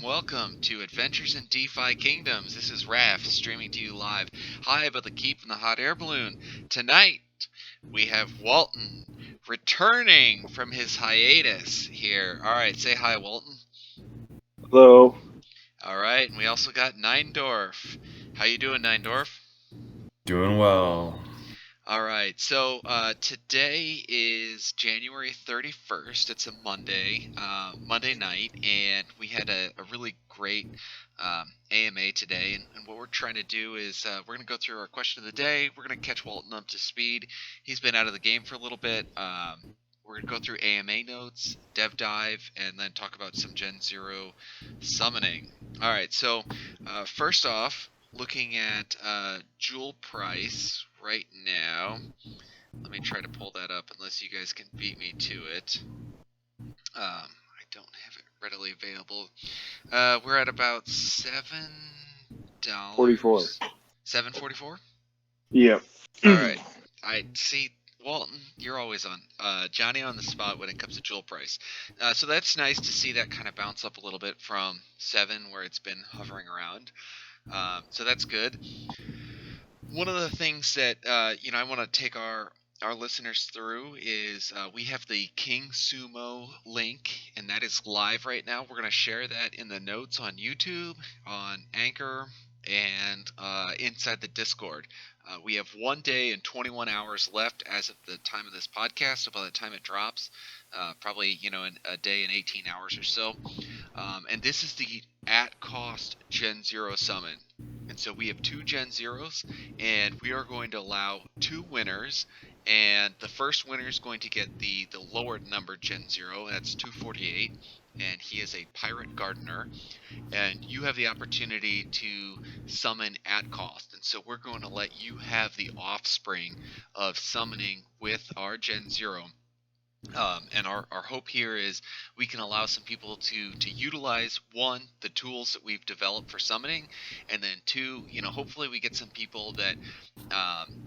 welcome to Adventures in DeFi Kingdoms. This is Raph streaming to you live high above the keep in the hot air balloon. Tonight, we have Walton returning from his hiatus here. All right, say hi, Walton. Hello. All right, and we also got Neindorf. How you doing, Neindorf? Doing well. All right, so today is January 31st. It's a Monday, Monday night, and we had a really great AMA today. And what we're trying to do is we're going to go through our question of the day. We're going to catch Walton up to speed. He's been out of the game for a little bit. We're going to go through AMA notes, dev dive, and then talk about some Gen 0 summoning. All right, so first off, looking at jewel price right now. Let me try to pull that up unless you guys can beat me to it. I don't have it readily available. We're at about $7. 44. $7.44? Yep. All right. I see. Walton, you're always on. Johnny on the spot when it comes to jewel price. So that's nice to see that kind of bounce up a little bit from 7 where it's been hovering around. So that's good. One of the things that I want to take our listeners through is we have the King Sumo link, and that is live right now. We're going to share that in the notes on YouTube, on Anchor, and inside the Discord. We have 1 day and 21 hours left as of the time of this podcast. So by the time it drops, probably in a day and 18 hours or so. And this is the at cost Gen 0 summon. And so we have 2 Gen 0s, and we are going to allow 2 winners. And the first winner is going to get the lower number Gen 0, that's 248. And he is a Pirate Gardener, and you have the opportunity to summon at cost. And so we're going to let you have the offspring of summoning with our Gen 0. And our hope here is we can allow some people to utilize, 1, the tools that we've developed for summoning, and then 2, hopefully we get some people that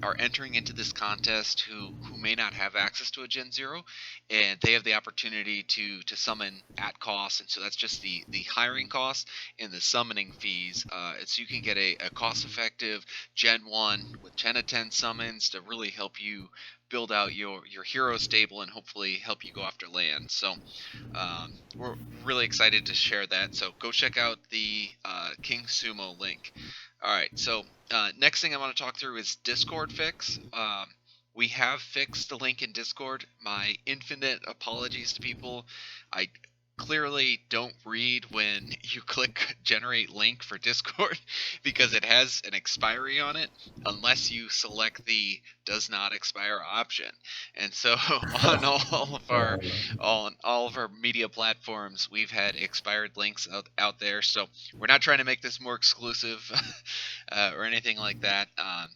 are entering into this contest who may not have access to a Gen 0, and they have the opportunity to summon at cost. And so that's just the hiring cost and the summoning fees. And so you can get a cost-effective Gen 1 with 10 of 10 summons to really help you build out your hero stable and hopefully help you go after land. So we're really excited to share that. So go check out the King Sumo link. All right, so next thing I want to talk through is Discord fix. We have fixed the link in Discord. My infinite apologies to people. I clearly don't read when you click generate link for Discord because it has an expiry on it unless you select the does not expire option. And so on all of our media platforms, we've had expired links out there. So we're not trying to make this more exclusive or anything like that.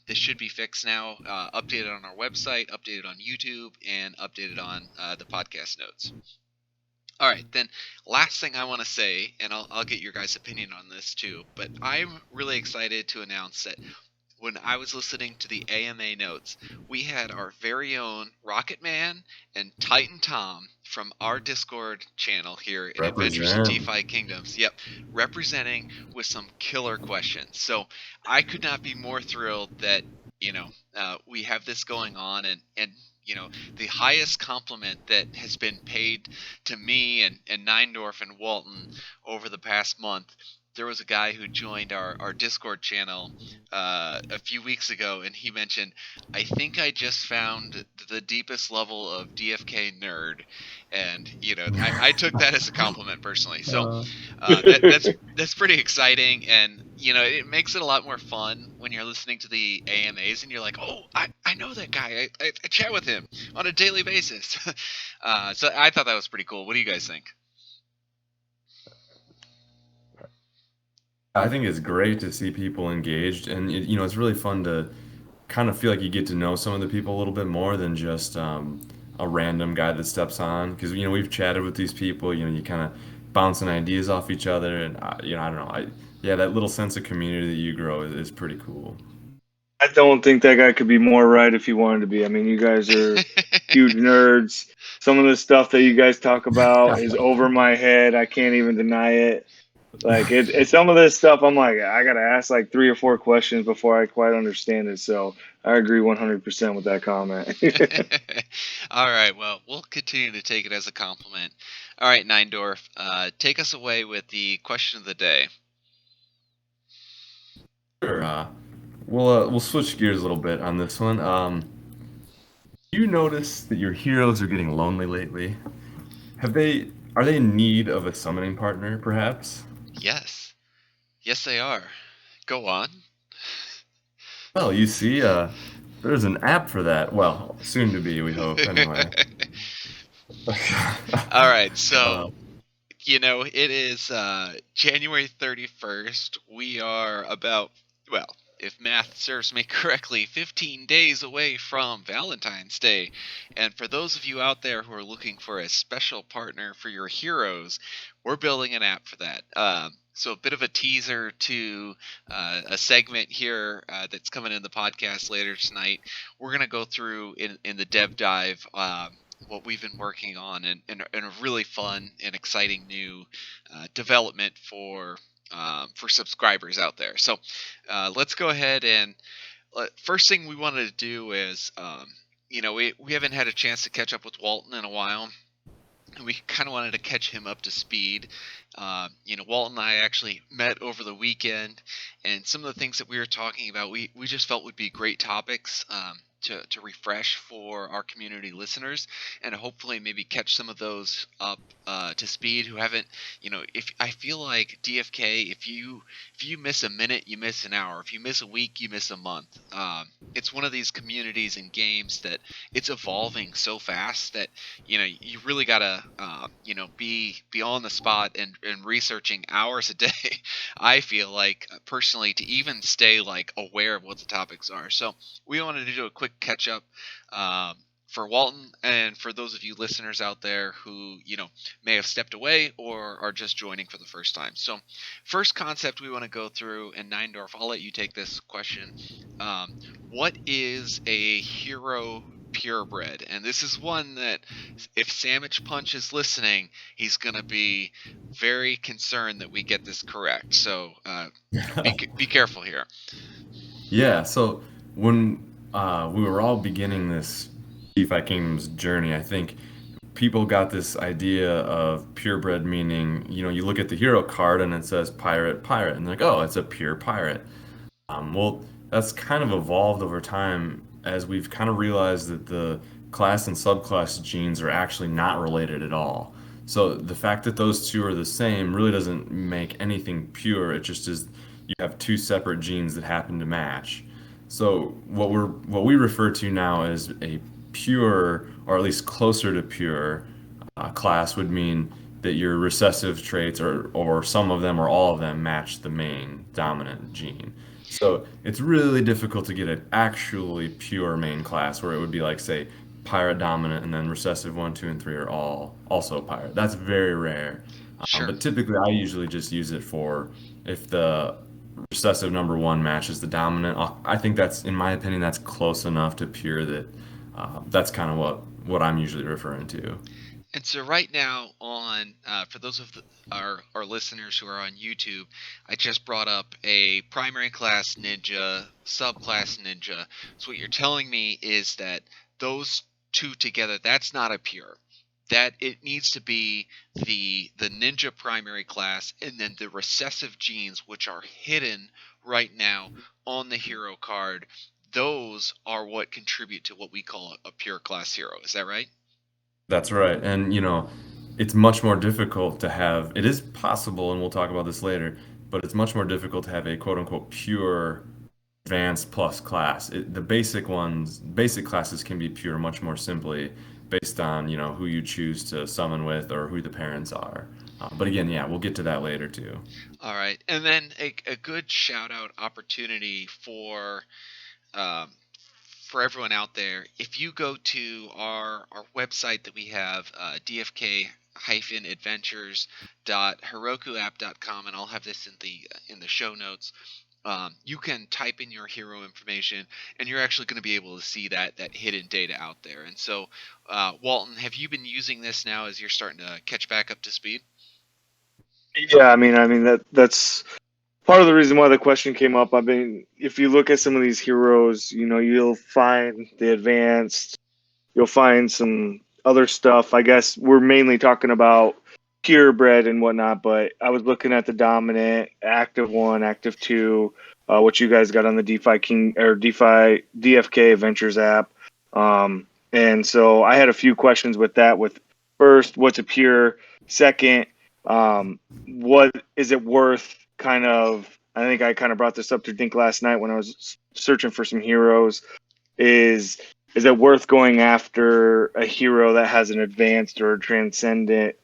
This should be fixed now, updated on our website, updated on YouTube, and updated on the podcast notes. All right, then last thing I want to say, and I'll get your guys' opinion on this too, but I'm really excited to announce that when I was listening to the AMA notes, we had our very own Rocket Man and Titan Tom from our Discord channel here in Adventures in DeFi Kingdoms. Yep, representing with some killer questions. So I could not be more thrilled that we have this going on, and the highest compliment that has been paid to me and Neindorf and Walton over the past month. There was a guy who joined our Discord channel a few weeks ago, and he mentioned, I think I just found the deepest level of DFK nerd. And, I took that as a compliment personally. So that's pretty exciting. And, it makes it a lot more fun when you're listening to the AMAs and you're like, oh, I know that guy. I chat with him on a daily basis. So I thought that was pretty cool. What do you guys think? I think it's great to see people engaged, and it's really fun to kind of feel like you get to know some of the people a little bit more than just a random guy that steps on. Because we've chatted with these people, you kind of bouncing ideas off each other, and I don't know, that little sense of community that you grow is pretty cool. I don't think that guy could be more right if he wanted to be. I mean, you guys are huge nerds. Some of the stuff that you guys talk about is over my head. I can't even deny it. Like it's some of this stuff. I'm like, I gotta ask like 3 or 4 questions before I quite understand it. So I agree 100% with that comment. All right, well, we'll continue to take it as a compliment. All right, Neindorf, take us away with the question of the day. Sure. We'll switch gears a little bit on this one. Do you notice that your heroes are getting lonely lately? Are they in need of a summoning partner, perhaps? Yes. Yes, they are. Go on. Well, you see, there's an app for that. Well, soon to be, we hope, anyway. All right, Uh, so it is January 31st. We are about, well, if math serves me correctly, 15 days away from Valentine's Day. And for those of you out there who are looking for a special partner for your heroes, we're building an app for that. So a bit of a teaser to a segment here that's coming in the podcast later tonight. We're going to go through in the dev dive what we've been working on and a really fun and exciting new development for subscribers out there. So let's go ahead and first thing we wanted to do is we haven't had a chance to catch up with Walton in a while. And we kind of wanted to catch him up to speed. Walton and I actually met over the weekend, and some of the things that we were talking about, we just felt would be great topics to refresh for our community listeners, and hopefully maybe catch some of those up to speed who haven't. If I feel like DFK, if you miss a minute, you miss an hour. If you miss a week, you miss a month. It's one of these communities and games that it's evolving so fast that you really gotta be on the spot and researching hours a day. I feel like personally to even stay like aware of what the topics are. So we wanted to do a quick catch up for Walton and for those of you listeners out there who may have stepped away or are just joining for the first time. So first concept we want to go through, and Neindorf, I'll let you take this question. What is a hero purebred? And this is one that if Sandwich Punch is listening, he's going to be very concerned that we get this correct. So be careful here. Yeah, so when we were all beginning this DeFi Kingdoms journey, I think people got this idea of purebred meaning, you look at the hero card and it says pirate, pirate, and they're like, oh, it's a pure pirate. Well, that's kind of evolved over time as we've kind of realized that the class and subclass genes are actually not related at all. So the fact that those two are the same really doesn't make anything pure. It just is you have two separate genes that happen to match. So what we refer to now as a pure, or at least closer to pure, class would mean that your recessive traits or some of them or all of them match the main dominant gene. So it's really difficult to get an actually pure main class where it would be like, say, pirate dominant and then recessive 1, 2, and 3 are all also pirate. That's very rare. Sure. But typically I usually just use it for if the recessive number 1 matches the dominant. I think that's, in my opinion, that's close enough to pure that that's kind of what I'm usually referring to. And so right now on for those of our listeners who are on YouTube, I just brought up a primary class ninja, subclass ninja. So what you're telling me is that those two together, that's not a pure. That it needs to be the ninja primary class and then the recessive genes which are hidden right now on the hero card. Those are what contribute to what we call a pure class hero. Is that right? That's right. And, it's much more difficult to have, it is possible, and we'll talk about this later, but it's much more difficult to have a quote unquote pure advanced plus class. The basic classes can be pure much more simply based on, who you choose to summon with or who the parents are. But again, yeah, we'll get to that later too. All right. And then a good shout out opportunity um, for everyone out there. If you go to our website that we have, dfk-adventures.herokuapp.com, and I'll have this in the show notes. You can type in your hero information, and you're actually going to be able to see that hidden data out there. And so, Walton, have you been using this now as you're starting to catch back up to speed? Yeah, that's part of the reason why the question came up. I mean, if you look at some of these heroes, you'll find the advanced, you'll find some other stuff. I guess we're mainly talking about purebred and whatnot, but I was looking at the dominant, active one, active two, what you guys got on the DeFi King or DeFi DFK Adventures app. And so I had a few questions with that. With first, what's a pure? Second, what is it worth? Kind of, I think I kind of brought this up to Dink last night when I was searching for some heroes. Is it worth going after a hero that has an advanced or transcendent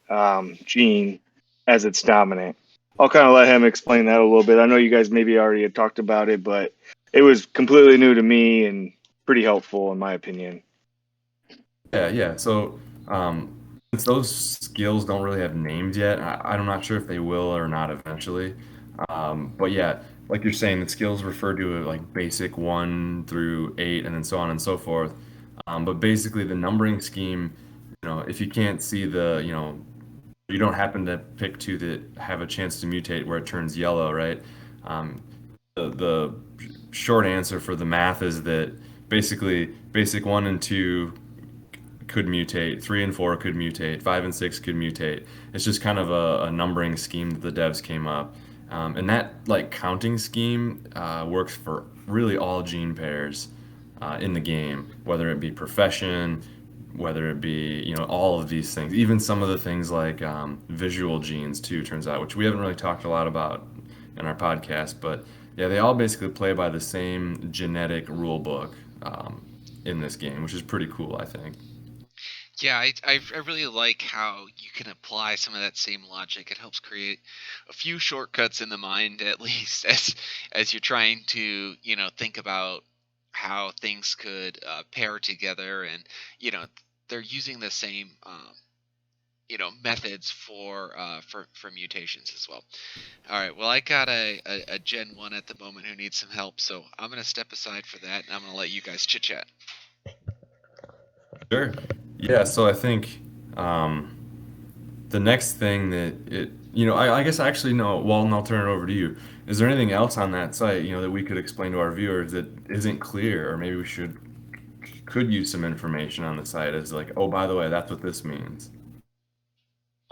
gene as its dominant? I'll kind of let him explain that a little bit. I know you guys maybe already had talked about it, but it was completely new to me and pretty helpful in my opinion. Yeah. So, since those skills don't really have names yet, I'm not sure if they will or not eventually. But yeah, like you're saying, the skills refer to like basic 1 through 8, and then so on and so forth. But basically, the numbering scheme, if you can't see you don't happen to pick two that have a chance to mutate where it turns yellow, right? Um, the short answer for the math is that basically basic 1 and 2 could mutate, 3 and 4 could mutate, 5 and 6 could mutate. It's just kind of a numbering scheme that the devs came up. And that like counting scheme works for really all gene pairs in the game, whether it be profession, whether it be all of these things, even some of the things like visual genes too. Turns out, which we haven't really talked a lot about in our podcast, but yeah, they all basically play by the same genetic rule book in this game, which is pretty cool, I think. Yeah, I really like how you can apply some of that same logic. It helps create a few shortcuts in the mind, at least, as you're trying to think about how things could pair together, and they're using the same methods for mutations as well. All right, well, I got a Gen 1 at the moment who needs some help, so I'm gonna step aside for that, and I'm gonna let you guys chit chat. Sure. Yeah, so I think um, the next thing that I guess actually no, Walton, I'll turn it over to you. Is there anything else on that site, that we could explain to our viewers that isn't clear, or maybe we could use some information on the site as like, oh, by the way, that's what this means.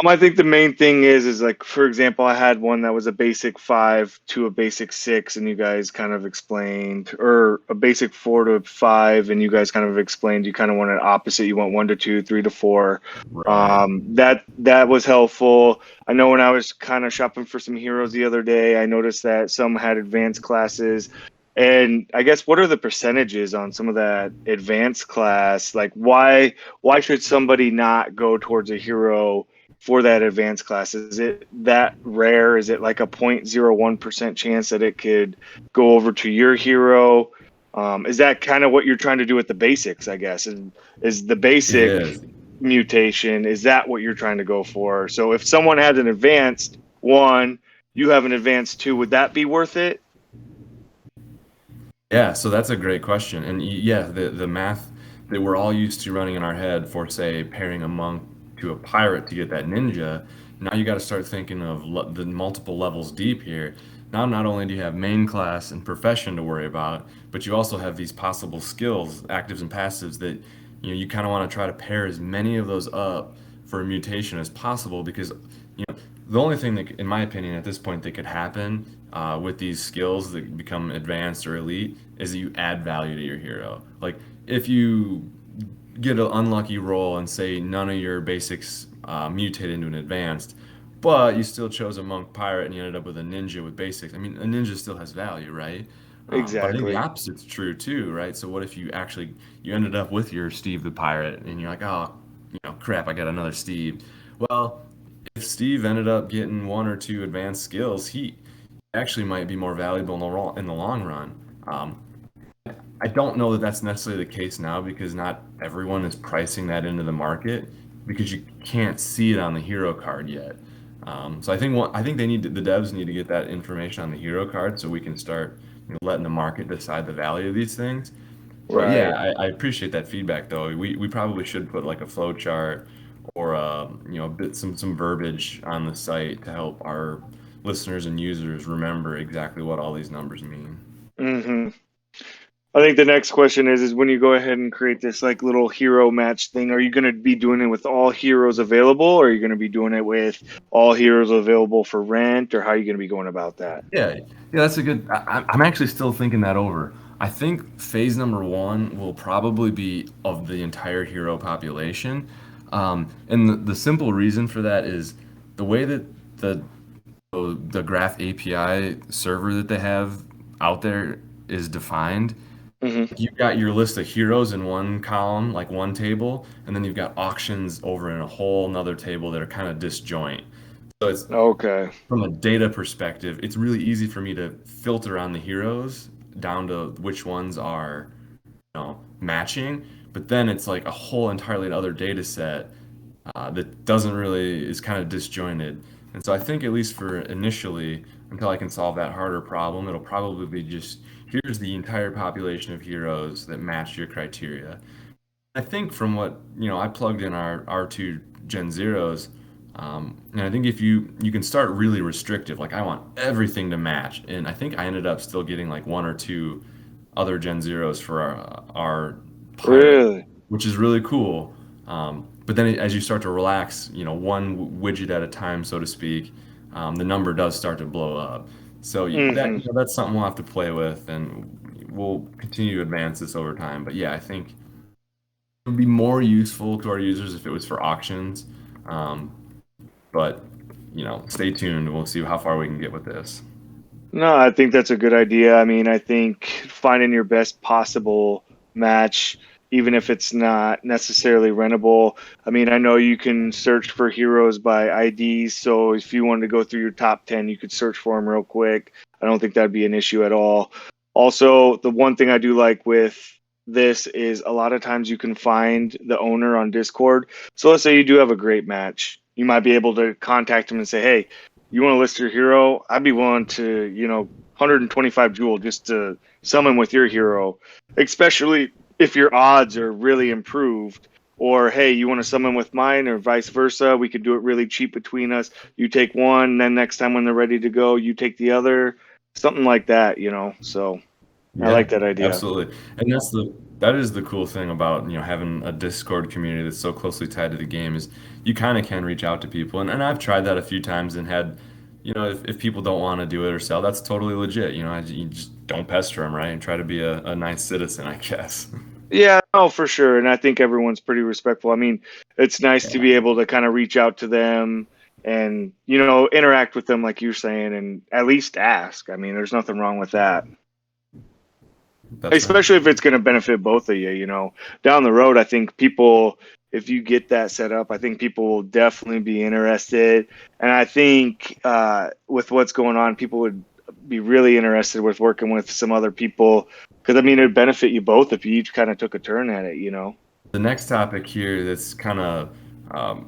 I think the main thing is like, for example, I had one that was a basic 5 to a basic 6, and you guys kind of explained, or a basic 4 to 5, and you guys kind of explained you kind of want an opposite. You want 1 to 2, 3 to 4. Right. That was helpful. I know when I was kind of shopping for some heroes the other day, I noticed that some had advanced classes. And I guess what are the percentages on some of that advanced class? Like why should somebody not go towards a hero for that advanced class? Is it that rare? Is it like a 0.01% chance that it could go over to your hero? Is that kind of what you're trying to do with the basics, I guess? Is the It basic is. mutation, is that what you're trying to go for? So if someone has an advanced 1, you have an advanced 2, would that be worth it? Yeah, so that's a great question. And yeah, the math that we're all used to running in our head for, say, pairing a monk to a pirate to get that ninja, now you got to start thinking of the multiple levels deep here. Now, not only do you have main class and profession to worry about, but you also have these possible skills, actives and passives that you kind of want to try to pair as many of those up for a mutation as possible because the only thing that, in my opinion, at this point that could happen with these skills that become advanced or elite is that you add value to your hero. Like if you get an unlucky roll and say none of your basics mutate into an advanced, but you still chose a monk pirate and you ended up with a ninja with basics. I mean, a ninja still has value, right? But I think the Exactly. opposite's true too, right? So what if you ended up with your Steve the pirate and you're like, oh, crap, I got another Steve. Well, if Steve ended up getting 1 or 2 advanced skills, he actually might be more valuable in the long run. Um, I don't know that that's necessarily the case now because not everyone is pricing that into the market because you can't see it on the hero card yet. So I think the devs need to get that information on the hero card so we can start letting the market decide the value of these things. But yeah, Right. I appreciate that feedback though. We probably should put like a flow chart or some verbiage on the site to help our listeners and users remember exactly what all these numbers mean. Hmm. I think the next question is when you go ahead and create this like little hero match thing, are you going to be doing it with all heroes available, or are you going to be doing it with all heroes available for rent, or how are you going to be going about that? Yeah, that's a good. I'm actually still thinking that over. I think phase number one will probably be of the entire hero population, and the simple reason for that is the way that the the Graph API server that they have out there is defined. Hmm. You've got your list of heroes in one column, like one table, and then you've got auctions over in a whole another table that are kind of disjoint. So it's Okay. from a data perspective, it's really easy for me to filter on the heroes down to which ones are, matching. But then it's like a whole entirely other data set that doesn't really is kind of disjointed. And so I think at least for initially, until I can solve that harder problem, it'll probably be just here's the entire population of heroes that match your criteria. I think from what I plugged in our R2 Gen Zeros, and I think if you can start really restrictive, like I want everything to match, and I think I ended up still getting like one or two other Gen Zeros for our pilot, Really? which is really cool. But then as you start to relax, one widget at a time, so to speak, the number does start to blow up. So that Hmm. that's something we'll have to play with, and we'll continue to advance this over time. But yeah, I think would be more useful to our users if it was for auctions. Um, but stay tuned. We'll see how far we can get with this. No, I think that's a good idea. I mean, I think finding your best possible match, even if it's not necessarily rentable. I mean, I know you can search for heroes by IDs, so if you wanted to go through your top 10, you could search for them real quick. I don't think that'd be an issue at all. Also, the one thing I do like with this is a lot of times you can find the owner on Discord. So let's say you do have a great match. You might be able to contact him and say, hey, you want to list your hero? I'd be willing to, 125 jewel just to summon with your hero, especially if your odds are really improved. Or, hey, you want to summon with mine, or vice versa. We could do it really cheap between us. You take one, then next time when they're ready to go, you take the other. Something like that. So I Yeah, like that idea. absolutely. And that is the cool thing about, having a Discord community that's so closely tied to the game is you kind of can reach out to people. And I've tried that a few times and had, if people don't want to do it or sell, that's totally legit. You just don't pester them, right? And try to be a nice citizen, I guess. Yeah, oh, for sure. And I think everyone's pretty respectful. I mean, it's nice to Yeah, be able to kind of reach out to them and, interact with them, like you're saying, and at least ask. I mean, there's nothing wrong with that, that's right. especially if it's going to benefit both of you. Down the road, I think people, if you get that set up, I think people will definitely be interested. And I think with what's going on, people would be really interested with working with some other people because, I mean, it'd benefit you both if you each kind of took a turn at it. The next topic here that's kind of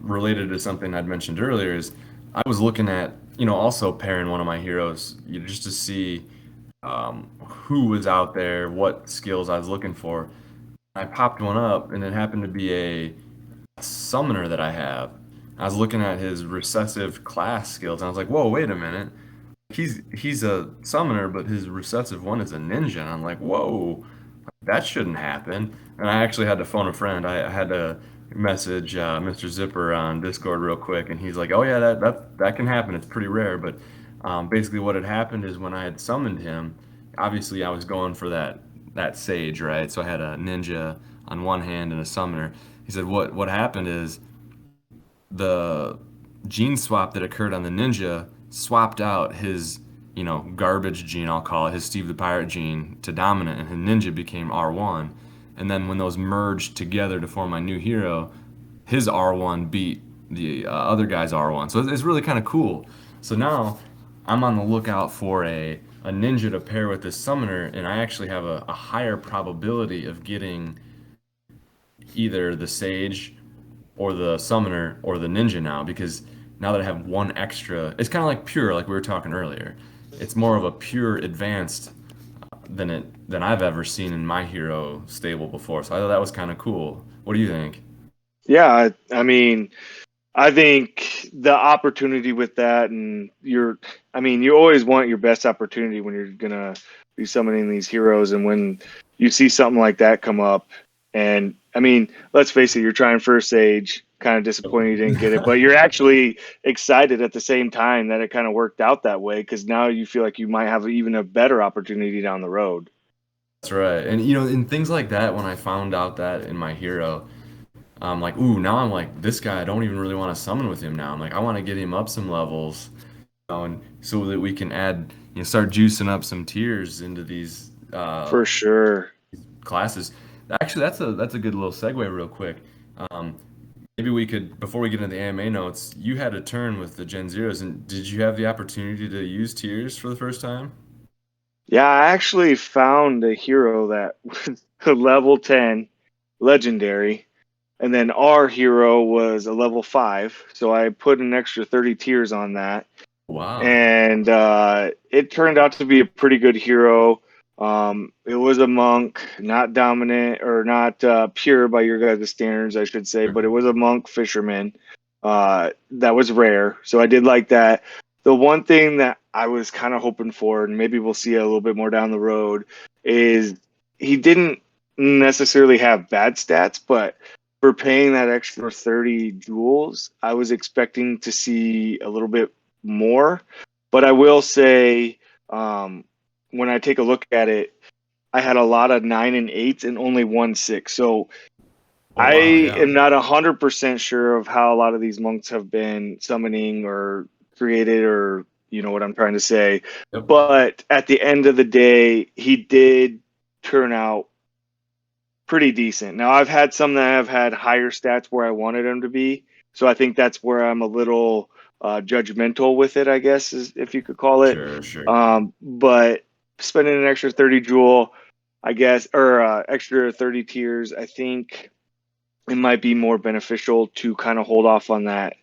related to something I'd mentioned earlier is I was looking at, also pairing one of my heroes, just to see who was out there, what skills I was looking for. I popped one up, and it happened to be a summoner that I have. I was looking at his recessive class skills, and I was like, "Whoa, wait a minute! He's a summoner, but his recessive one is a ninja." And I'm like, "Whoa, that shouldn't happen." And I actually had to phone a friend. I had to message Mr. Zipper on Discord real quick, and he's like, "Oh yeah, that can happen. It's pretty rare." But basically, what had happened is when I had summoned him, obviously I was going for that sage, right? So I had a ninja on one hand and a summoner. He said, "What happened is the gene swap that occurred on the ninja swapped out his, garbage gene, I'll call it, his Steve the Pirate gene to dominant, and his ninja became R1. And then when those merged together to form my new hero, his R1 beat the other guy's R1. So it's really kind of cool. So now I'm on the lookout for a ninja to pair with this summoner, and I actually have a higher probability of getting either the sage or the summoner or the ninja now, because now that I have one extra, it's kind of like pure, like we were talking earlier. It's more of a pure advanced than I've ever seen in my hero stable before. So I thought that was kind of cool. What do you think? Yeah, I mean, I think the opportunity with that, and you always want your best opportunity when you're gonna be summoning these heroes, and when you see something like that come up, and I mean, let's face it, you're trying first age, kind of disappointed you didn't get it, but you're actually excited at the same time that it kind of worked out that way because now you feel like you might have even a better opportunity down the road. That's right. And in things like that, when I found out that in my hero, I'm like, ooh, now I'm like, this guy, I don't even really want to summon with him now. I'm like, I want to get him up some levels, and so that we can add, start juicing up some tiers into these For sure. classes. Actually, that's a good little segue, real quick. Um, Maybe we could, before we get into the AMA notes, you had a turn with the Gen Zeros, and did you have the opportunity to use tiers for the first time? Yeah, I actually found a hero that was a level 10 legendary. And then our hero was a level 5. So I put an extra 30 tiers on that. Wow. And it turned out to be a pretty good hero. It was a monk, not dominant or not pure by your guys' standards, I should say, but it was a monk fisherman. That was rare. So I did like that. The one thing that I was kind of hoping for, and maybe we'll see it a little bit more down the road, is he didn't necessarily have bad stats, but for paying that extra 30 jewels, I was expecting to see a little bit more. But I will say, when I take a look at it, I had a lot of 9 and 8s and only 1 6. So Oh I wow, yeah. am not 100% sure of how a lot of these monks have been summoning or created, or you know what I'm trying to say. Yep. But at the end of the day, he did turn out pretty decent. Now I've had some that have had higher stats where I wanted him to be, so I think that's where I'm a little judgmental with it, I guess, is if you could call it. Sure, sure. But spending an extra 30 jewel, I guess, or extra 30 tiers, I think it might be more beneficial to kind of hold off on that.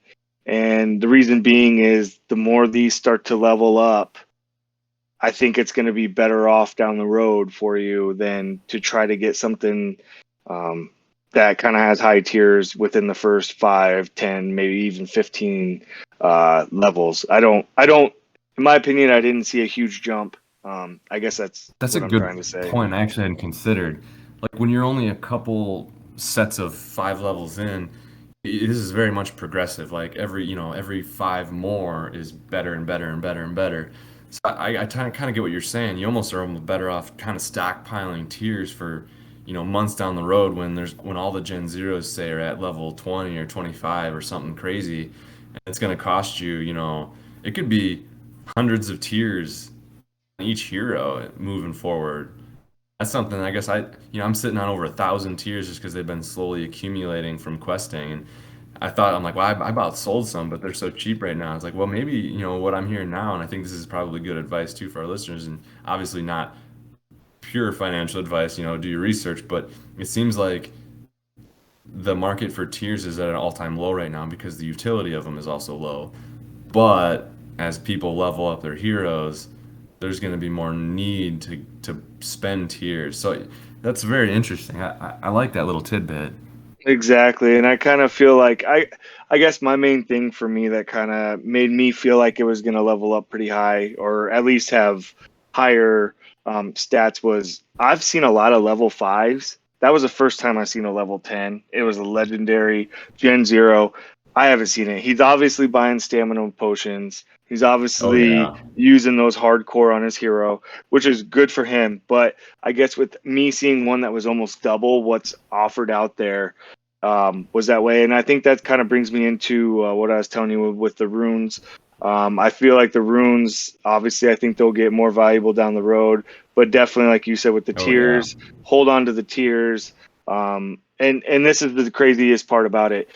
And the reason being is the more these start to level up, I think it's going to be better off down the road for you than to try to get something um, that kind of has high tiers within the first 5, 10, maybe even 15 levels. In my opinion, I didn't see a huge jump. I guess that's That's a what I'm good trying to say. point. I actually hadn't considered. Like when you're only a couple sets of 5 levels in, this is very much progressive. Like every five more is better and better and better and better. So I kind of get what you're saying. You almost are better off kind of stockpiling tiers for, months down the road when all the Gen Zeros say are at level 20 or 25 or something crazy, and it's going to cost you, it could be hundreds of tiers each hero moving forward. That's something I guess I'm sitting on over 1,000 tiers just because they've been slowly accumulating from questing. And I'm like, well, I about sold some, but they're so cheap right now. It's like, well, maybe, what I'm hearing now, and I think this is probably good advice too for our listeners, and obviously not pure financial advice, do your research, but it seems like the market for tiers is at an all-time low right now because the utility of them is also low. But as people level up their heroes, there's going to be more need to spend tiers. So that's very interesting. I like that little tidbit. Exactly. And I kind of feel like I guess my main thing for me that kind of made me feel like it was going to level up pretty high or at least have higher stats was I've seen a lot of level 5s. That was the first time I seen a level 10. It was a legendary Gen Zero. I haven't seen it. He's obviously buying stamina potions. He's Oh obviously yeah. using those hardcore on his hero, which is good for him. But I guess with me seeing one that was almost double what's offered out there, was that way. And I think that kind of brings me into what I was telling you with the runes. I feel like the runes, obviously, I think they'll get more valuable down the road, but definitely, like you said, with the Oh yeah. tiers, hold on to the tiers. And this is the craziest part about it.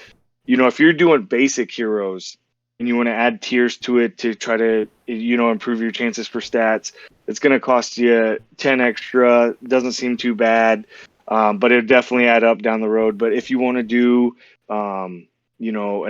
You know, if you're doing basic heroes and you want to add tiers to it to try to, improve your chances for stats, it's going to cost you 10 extra. Doesn't seem too bad, but it definitely add up down the road. But if you want to do, an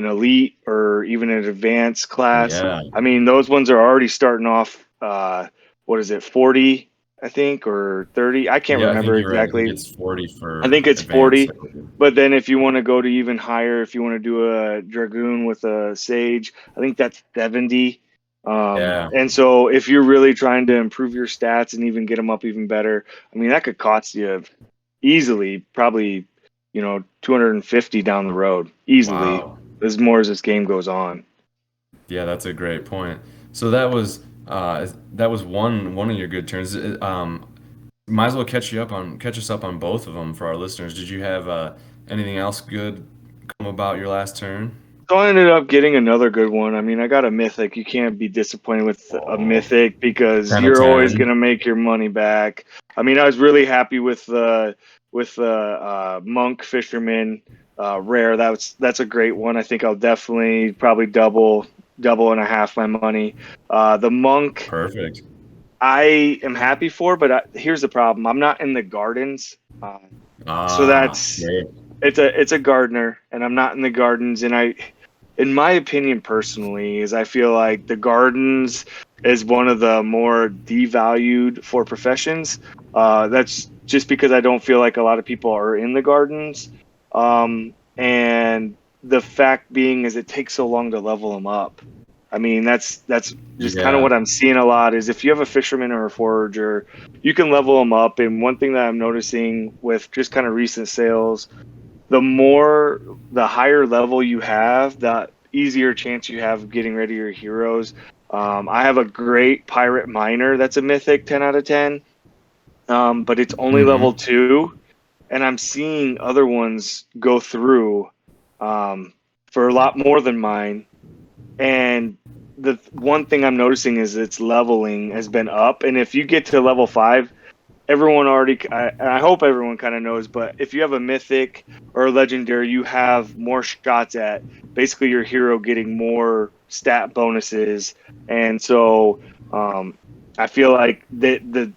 elite or even an advanced class, Yeah. I mean, those ones are already starting off, what is it, 40 I think, or 30. I can't Yeah, I think remember you're right. I think exactly. it's 40 I for think it's advanced. 40. But then if you want to go to even higher, if you want to do a Dragoon with a Sage, I think that's 70. Yeah, And so if you're really trying to improve your stats and even get them up even better, I mean, that could cost you easily, probably, 250 down the road, easily, wow. as more as this game goes on. Yeah, that's a great point. So that was one of your good turns. Might as well catch us up on both of them for our listeners. Did you have anything else good come about your last turn? So I ended up getting another good one. I mean, I got a mythic. You can't be disappointed with a Oh, mythic because 10 of you're always 10. going to make your money back. I mean, I was really happy with the monk fisherman rare. That's a great one. I think I'll definitely probably double and a half my money. The monk Perfect. I am happy for, but here's the problem: I'm not in the gardens, so Ah, that's great. it's a gardener, and I'm not in the gardens. And in my opinion, personally, is I feel like the gardens is one of the more devalued for professions. That's just because I don't feel like a lot of people are in the gardens, and the fact being is it takes so long to level them up. I mean, that's just kind of Yeah. what I'm seeing a lot is if you have a fisherman or a forager, you can level them up. And one thing that I'm noticing with just kind of recent sales, the higher level you have, the easier chance you have of getting rid of your heroes. I have a great pirate miner that's a mythic 10 out of 10, but it's only level Hmm. 2, and I'm seeing other ones go through for a lot more than mine. And the one thing I'm noticing is its leveling has been up. And if you get to level 5, everyone already, I hope everyone kind of knows, but if you have a mythic or a legendary, you have more shots at basically your hero getting more stat bonuses. And so I feel like the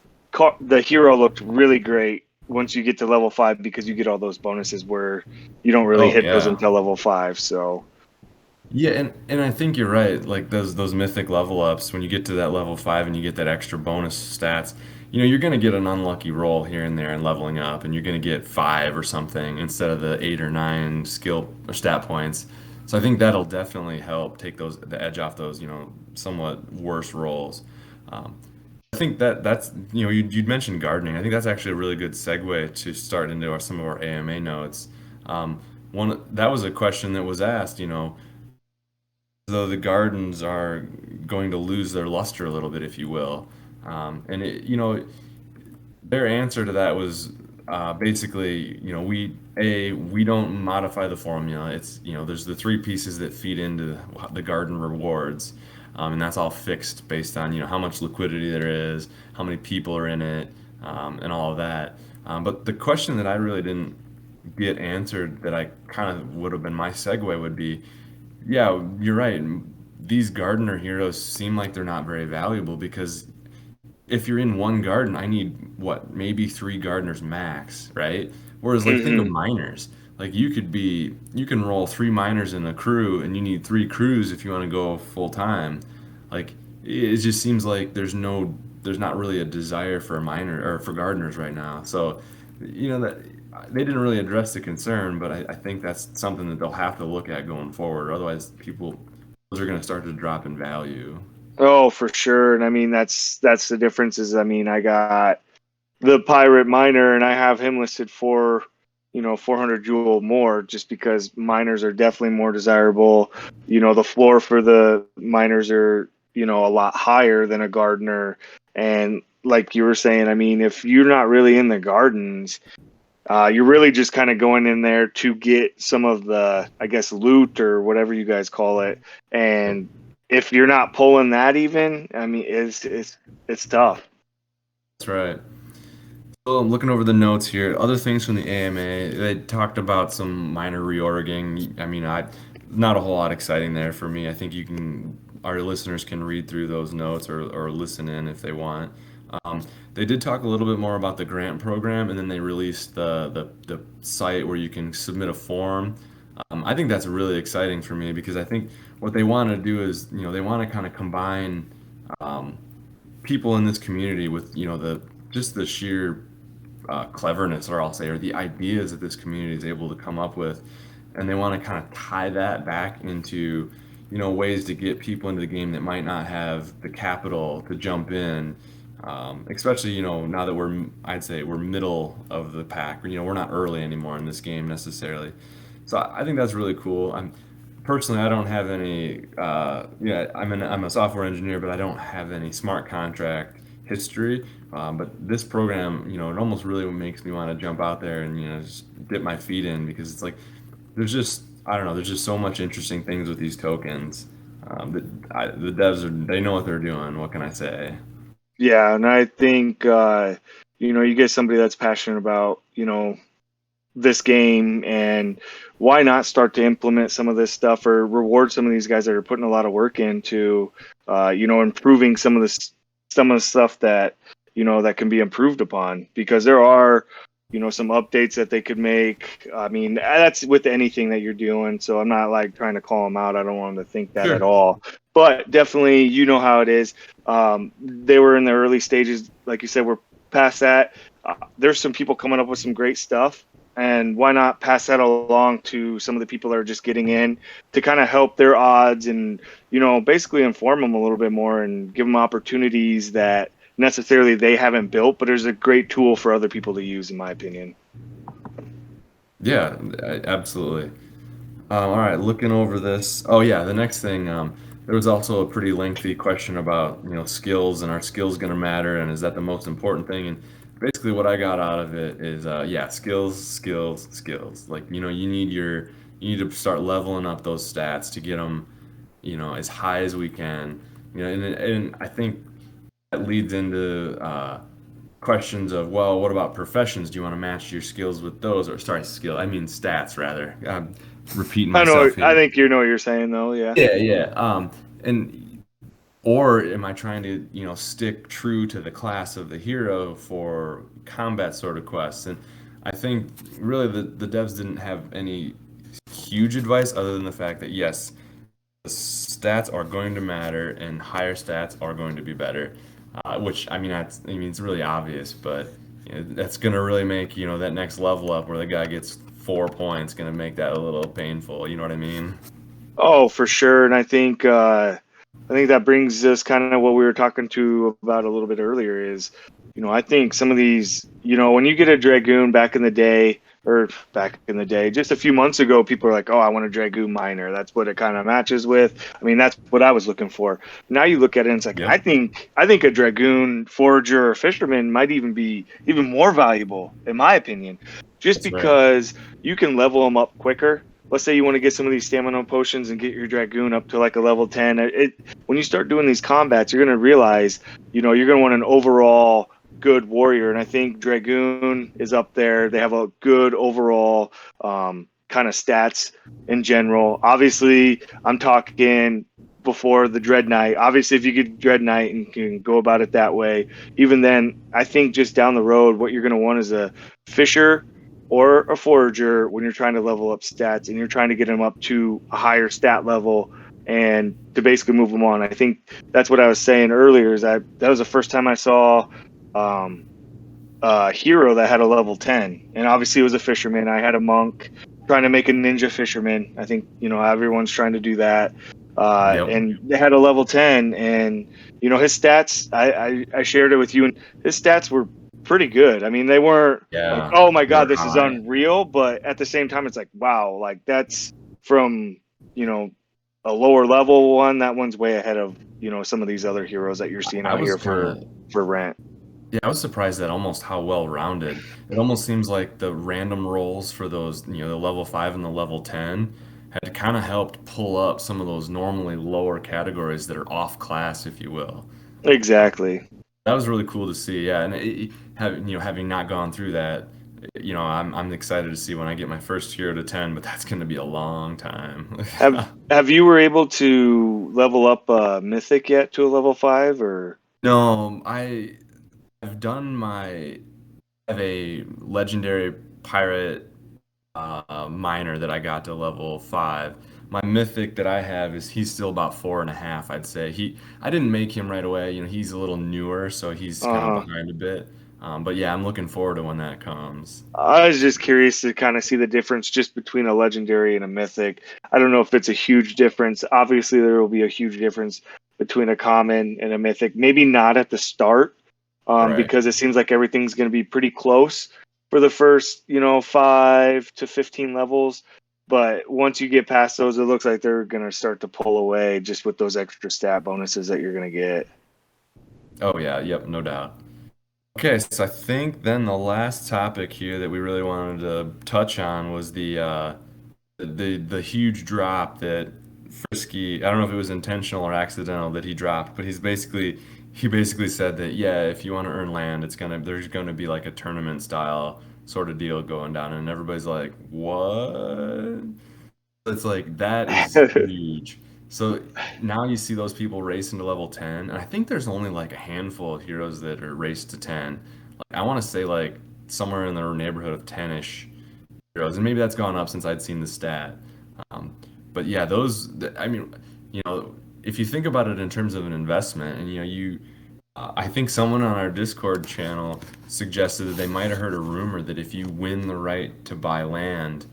hero looked really great once you get to level 5 because you get all those bonuses where you don't really Oh hit those yeah. until level 5. So Yeah, and I think you're right. Like those mythic level ups, when you get to that level 5 and you get that extra bonus stats, you're gonna get an unlucky roll here and there in leveling up, and you're gonna get 5 or something instead of the 8 or 9 skill or stat points. So I think that'll definitely help take the edge off those, somewhat worse rolls. Um, I think that's you'd mentioned gardening. I think that's actually a really good segue to start into some of our AMA notes. One that was a question that was asked, though the gardens are going to lose their luster a little bit, if you will. And their answer to that was basically, we don't modify the formula. It's there's the three pieces that feed into the garden rewards, and that's all fixed based on how much liquidity there is, how many people are in it, and all of that. But the question that I really didn't get answered that I kind of would have been my segue would be, yeah, you're right. These gardener heroes seem like they're not very valuable because if you're in one garden, I need what, maybe three gardeners max, right? Whereas like think of mhm. miners. Like you can roll three miners in a crew and you need three crews if you want to go full time. Like it just seems like there's not really a desire for a miner or for gardeners right now. So, that they didn't really address the concern, but I think that's something that they'll have to look at going forward. Otherwise, those are going to start to drop in value. Oh, for sure. And I mean, that's the difference is, I mean, I got the pirate miner and I have him listed for, 400 jewel more just because miners are definitely more desirable. The floor for the miners are, a lot higher than a gardener. And like you were saying, I mean, if you're not really in the gardens, you're really just kind of going in there to get some of the, I guess, loot or whatever you guys call it. And if you're not pulling that even, I mean, it's tough. That's right. So I'm looking over the notes here. Other things from the AMA, they talked about some minor reorging. I mean, not a whole lot exciting there for me. I think our listeners can read through those notes or listen in if they want. Um, they did talk a little bit more about the grant program, and then they released the site where you can submit a form. I think that's really exciting for me because I think what they want to do is, they want to kind of combine um, people in this community with the just the sheer cleverness, or I'll say, or the ideas that this community is able to come up with, and they want to kind of tie that back into, ways to get people into the game that might not have the capital to jump in. Especially, now that I'd say we're middle of the pack. We're not early anymore in this game necessarily. So I think that's really cool. Personally, I don't have any. Yeah, I'm a software engineer, but I don't have any smart contract history. But this program, it almost really makes me want to jump out there and just dip my feet in, because it's like there's just I don't know, there's just so much interesting things with these tokens. The devs they know what they're doing. What can I say? Yeah, and I think you get somebody that's passionate about this game, and why not start to implement some of this stuff or reward some of these guys that are putting a lot of work into improving some of the stuff that that can be improved upon, because there are some updates that they could make. I mean, that's with anything that you're doing, so I'm not like trying to call them out. I don't want them to think that at Sure. all, but definitely how it is. They were in the early stages, like you said. We're past that. There's some people coming up with some great stuff, and why not pass that along to some of the people that are just getting in to kind of help their odds, and basically inform them a little bit more and give them opportunities that necessarily they haven't built, but there's a great tool for other people to use, in my opinion. Yeah, absolutely. All right, looking over this. Oh yeah, the next thing. There was also a pretty lengthy question about skills, and are skills going to matter, and is that the most important thing? And basically, what I got out of it is yeah, skills, skills, skills. Like you need to start leveling up those stats to get them as high as we can. And I think that leads into questions of, well, what about professions? Do you want to match your skills with those? Or sorry, I mean stats rather. I'm repeating I know. myself I here. think you know what you're saying, though. Yeah. Yeah, yeah. And or am I trying to, stick true to the class of the hero for combat sort of quests? And I think really the devs didn't have any huge advice other than the fact that yes, the stats are going to matter and higher stats are going to be better. Which it's really obvious, but that's going to really make that next level up where the guy gets 4 points going to make that a little painful. You know what I mean? Oh, for sure. And I think that brings us kind of what we were talking to about a little bit earlier is, I think some of these, when you get a Dragoon back in the day, just a few months ago, people are like, oh, I want a Dragoon miner. That's what it kind of matches with. I mean, that's what I was looking for. Now you look at it and it's like, Yep, I think a Dragoon forager or fisherman might even be even more valuable, in my opinion, just that's right. because you can level them up quicker. Let's say you want to get some of these stamina potions and get your Dragoon up to like a level 10. When you start doing these combats, you're going to realize, you're going to want an overall good warrior. And I think Dragoon is up there. They have a good overall kind of stats in general. Obviously, I'm talking before the Dread Knight. Obviously, if you get Dread Knight and can go about it that way, even then, I think just down the road, what you're going to want is a Fisher or a Forager when you're trying to level up stats and you're trying to get them up to a higher stat level and to basically move them on. I think that's what I was saying earlier. Is that was the first time I saw um, a hero that had a level 10, and obviously it was a fisherman. I had a monk trying to make a ninja fisherman. I think everyone's trying to do that, Yep. and they had a level 10, and his stats. I shared it with you, and his stats were pretty good. I mean, they weren't like, Yeah, oh my god, they're this is high. unreal, but at the same time, it's like, wow, like that's from you know a lower level one. That one's way ahead of some of these other heroes that you're seeing I out was here kind for of rent. Yeah, I was surprised at almost how well rounded. It almost seems like the random rolls for those, the level 5 and the level 10 had kind of helped pull up some of those normally lower categories that are off class, if you will. Exactly. That was really cool to see. Yeah, and having not gone through that, I'm excited to see when I get my first hero to 10, but that's going to be a long time. Have you were able to level up Mythic yet to a level 5 or? No, I've done my I have a legendary pirate miner that I got to level 5. My mythic that I have is he's still about 4.5, I'd say. I didn't make him right away. He's a little newer, so he's kind of Uh-huh. behind a bit. But yeah, I'm looking forward to when that comes. I was just curious to kind of see the difference just between a legendary and a mythic. I don't know if it's a huge difference. Obviously, there will be a huge difference between a common and a mythic. Maybe not at the start, Right. because it seems like everything's going to be pretty close for the first, 5 to 15 levels. But once you get past those, it looks like they're going to start to pull away just with those extra stat bonuses that you're going to get. Oh yeah, yep, no doubt. Okay, so I think then the last topic here that we really wanted to touch on was the huge drop that Frisky, I don't know if it was intentional or accidental that he dropped, but he basically said that yeah, if you want to earn land, there's gonna be like a tournament style sort of deal going down, and everybody's like, what? It's like that is huge. So now you see those people racing to level 10, and I think there's only like a handful of heroes that are raced to 10. Like I want to say like somewhere in the neighborhood of 10-ish heroes, and maybe that's gone up since I'd seen the stat. Um, but yeah, I mean, if you think about it in terms of an investment, and I think someone on our Discord channel suggested that they might have heard a rumor that if you win the right to buy land,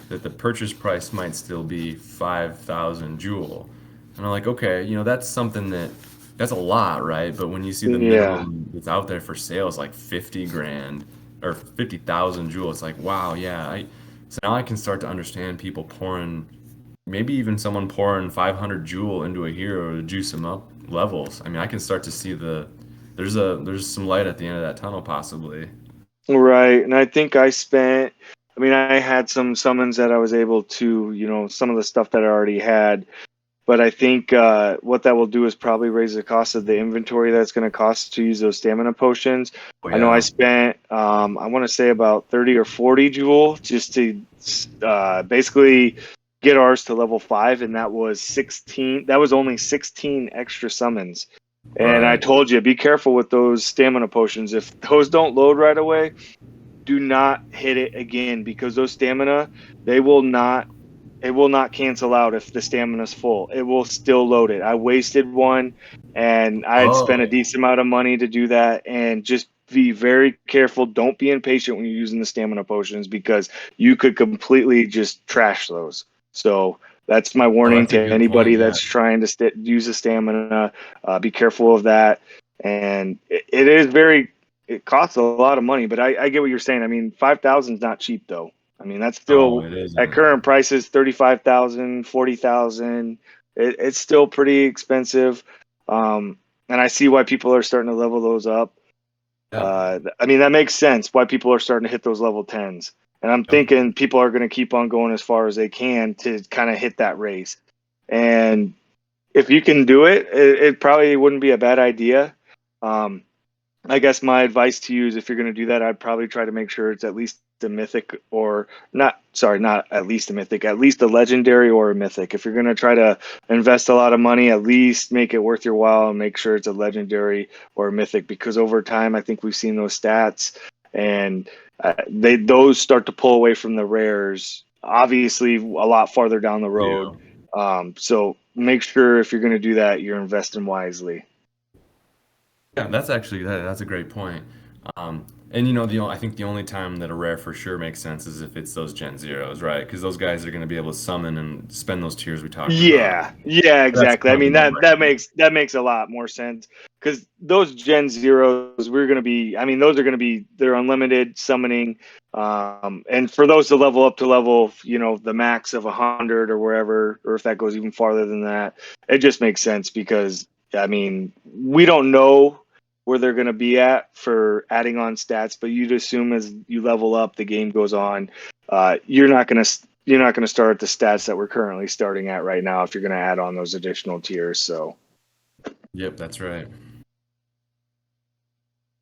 that the purchase price might still be 5,000 jewel. And I'm like, okay, that's a lot, right? But when you see the Yeah. minimum that's out there for sale is like 50 grand or 50,000 jewel, it's like, wow, yeah. So now I can start to understand people pouring, maybe even someone pouring 500 jewel into a hero to juice them up levels. I mean, I can start to see there's some light at the end of that tunnel possibly. Right. And I think I had some summons that I was able to, some of the stuff that I already had. But I think what that will do is probably raise the cost of the inventory that's going to cost to use those stamina potions. Oh I know I yeah. spent, I want to say about 30 or 40 jewel just to basically get ours to level 5. And that was 16. That was only 16 extra summons. And I Right. told you, be careful with those stamina potions. If those don't load right away, do not hit it again because those stamina, they will not it will not cancel out if the stamina's full. It will still load it. I wasted one and I had spent a Oh. decent amount of money to do that, and just be very careful. Don't be impatient when you're using the stamina potions because you could completely just trash those. So that's my Oh, warning that's a to good point. anybody Yeah. that's trying to use the stamina. Be careful of that. And it is it costs a lot of money, but I get what you're saying. I mean, 5,000 is not cheap though. I mean, that's Oh, still it at isn't. current prices, 35,000, 40,000. It's still pretty expensive. And I see why people are starting to level those up. Yep. I mean, that makes sense why people are starting to hit those level 10s. And I'm Yep. thinking people are going to keep on going as far as they can to kind of hit that race. And if you can do it probably wouldn't be a bad idea. Um, I guess my advice to you is if you're going to do that, I'd probably try to make sure it's at least a mythic or not, sorry, not at least a mythic, at least a legendary or a mythic. If you're going to try to invest a lot of money, at least make it worth your while and make sure it's a legendary or a mythic because over time, I think we've seen those stats and those start to pull away from the rares, obviously a lot farther down the road. Yeah. So make sure if you're going to do that, you're investing wisely. Yeah, that's a great point. And I think the only time that a rare for sure makes sense is if it's those Gen Zeros, right? Because those guys are going to be able to summon and spend those tiers we talked about. Yeah, That's exactly. I kind of a mean that no-brainer. makes a lot more sense because those Gen Zeros we're gonna be. I mean, those are gonna be they're unlimited summoning, and for those to level up to level, the max of 100 or wherever, or if that goes even farther than that, it just makes sense because I mean we don't know where they're gonna be at for adding on stats, but you'd assume as you level up, the game goes on. You're not going to start at the stats that we're currently starting at right now if you're going to add on those additional tiers. So Yep, that's right.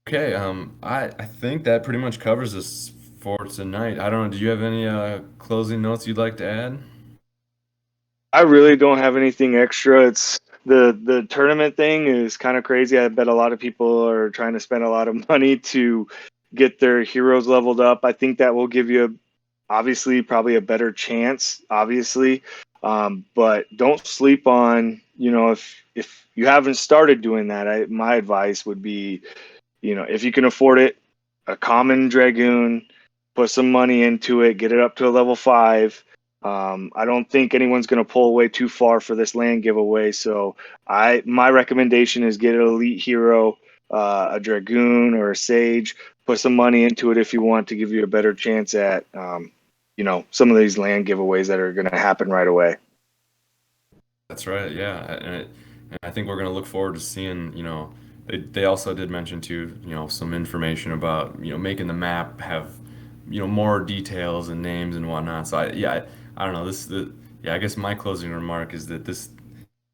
Okay, I think that pretty much covers us for tonight. I don't know, do you have any closing notes you'd like to add? I really don't have anything extra. It's the tournament thing is kind of crazy. I bet a lot of people are trying to spend a lot of money to get their heroes leveled up. I think that will give you obviously probably a better chance, obviously. But don't sleep on, if you haven't started doing that, my advice would be, if you can afford it, a common Dragoon, put some money into it, get it up to a level 5. I don't think anyone's going to pull away too far for this land giveaway. So my recommendation is get an elite hero, a Dragoon or a Sage. Put some money into it if you want to give you a better chance at, some of these land giveaways that are going to happen right away. That's right, yeah, and I think we're going to look forward to seeing, they also did mention too, some information about, making the map have, more details and names and whatnot. So I don't know, I guess my closing remark is that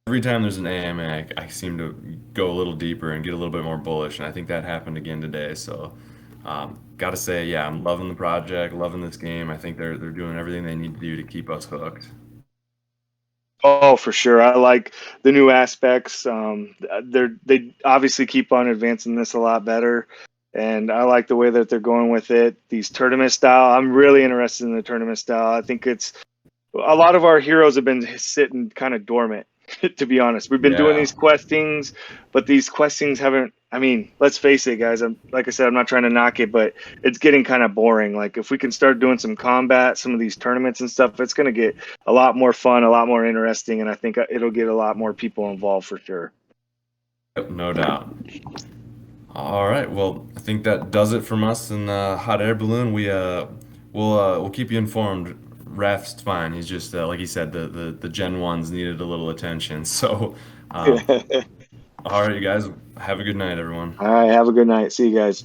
every time there's an AMA, I seem to go a little deeper and get a little bit more bullish, and I think that happened again today. So, gotta say, yeah, I'm loving the project, loving this game. I think they're doing everything they need to do to keep us hooked. Oh, for sure. I like the new aspects. They obviously keep on advancing this a lot better, and I like the way that they're going with it. These tournament style, I'm really interested in the tournament style. I think it's a lot of our heroes have been sitting kind of dormant, to be honest. We've been doing Yeah. these questings, but these questings haven't. I mean, let's face it, guys. Like I said, I'm not trying to knock it, but it's getting kind of boring. Like if we can start doing some combat, some of these tournaments and stuff, it's going to get a lot more fun, a lot more interesting, and I think it'll get a lot more people involved for sure. Yep, no doubt. All right, well, I think that does it from us in the hot air balloon. We'll keep you informed. Raph's fine. He's just like he said, the Gen 1s needed a little attention. So, all right, you guys, have a good night, everyone. All right, have a good night. See you guys.